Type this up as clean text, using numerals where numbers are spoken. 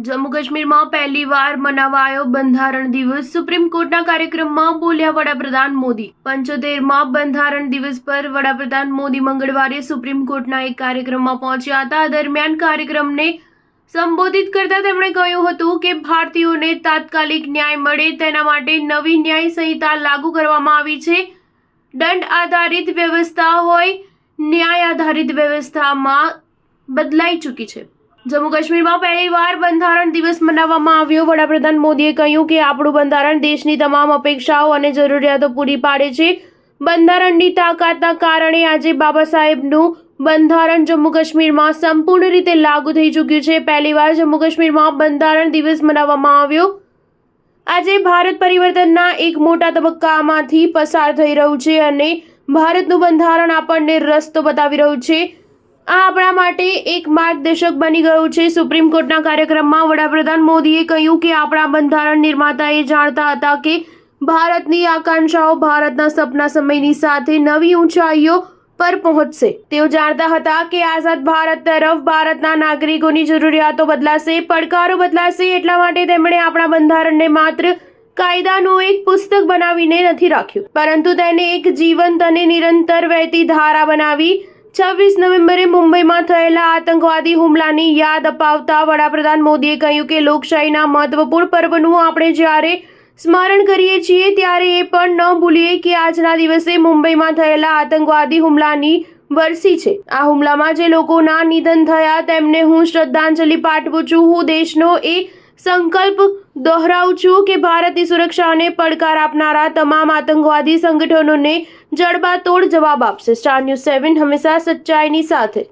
જમ્મુ કાશ્મીરમાં પહેલીવાર મનાવાયો બંધારણ દિવસ. સુપ્રીમ કોર્ટના કાર્યક્રમમાં બોલ્યા વડાપ્રધાન મોદી. 75માં બંધારણ દિવસ પર વડાપ્રધાન મોદી મંગળવારે સુપ્રીમ કોર્ટના એક કાર્યક્રમમાં પહોંચ્યા હતા. દરમિયાન કાર્યક્રમને સંબોધિત કરતા તેમણે કહ્યું હતું કે ભારતીયોને તાત્કાલિક ન્યાય મળે તેના માટે નવી ન્યાય સંહિતા લાગુ કરવામાં આવી છે. દંડ આધારિત વ્યવસ્થા હોય ન્યાય આધારિત વ્યવસ્થામાં બદલાઈ ચૂકી છે. જમ્મુ કાશ્મીરમાં પહેલીવાર બંધારણ દિવસ મનાવવામાં આવ્યો. વડાપ્રધાન મોદીએ કહ્યું કે આપણું બંધારણ દેશની તમામ અપેક્ષાઓ અને જરૂરિયાતો પૂરી પાડે છે. બંધારણની તાકાતના કારણે આજે બાબા સાહેબનું બંધારણ જમ્મુ કાશ્મીરમાં સંપૂર્ણ રીતે લાગુ થઈ ચૂક્યું છે. પહેલીવાર જમ્મુ કાશ્મીરમાં બંધારણ દિવસ મનાવવામાં આવ્યો. આજે ભારત પરિવર્તનના એક મોટા તબક્કામાંથી પસાર થઈ રહ્યું છે અને ભારતનું બંધારણ આપણને રસ્તો બતાવી રહ્યું છે. આ આપણા માટે એક માર્ગદર્શક બની ગયું છે. સુપ્રીમ કોર્ટના કાર્યક્રમમાં વડાપ્રધાન મોદીએ કહ્યું કે આપણા બંધારણ નિર્માતા એ જાણતા હતા કે ભારતની આકાંક્ષાઓ ભારતના સપના સમયની સાથે નવી ઊંચાઈઓ પર પહોંચશે. તેઓ જાણતા હતા કે આઝાદ ભારત તરફ ભારતના નાગરિકોની જરૂરિયાતો બદલાશે, પડકારો બદલાશે. એટલા માટે તેમણે આપણા બંધારણને માત્ર કાયદાનું એક પુસ્તક બનાવીને નથી રાખ્યું, પરંતુ તેને એક જીવંત અને નિરંતર વહેતી ધારા બનાવી. 26 નવેમ્બરે મુંબઈમાં થયેલા આતંકવાદી હુમલાની યાદ અપાવતા વડાપ્રધાન મોદીએ કહ્યું કે લોકશાહીના મહત્વપૂર્ણ પર્વનું આપણે જ્યારે સ્મરણ કરીએ છીએ ત્યારે એ પણ ન ભૂલીએ કે આજના દિવસે મુંબઈમાં થયેલા આતંકવાદી હુમલાની વરસી છે. આ હુમલામાં જે લોકોના નિધન થયા તેમને હું શ્રદ્ધાંજલિ પાઠવું છું. હું દેશનો એ સંકલ્પ દોહરાવું છું કે ભારતની સુરક્ષાને પડકાર આપનારા તમામ આતંકવાદી સંગઠનોને જડબાતોડ જવાબ આપશે. સ્ટાર ન્યૂઝ 7 હંમેશા સચ્ચાઈની સાથે.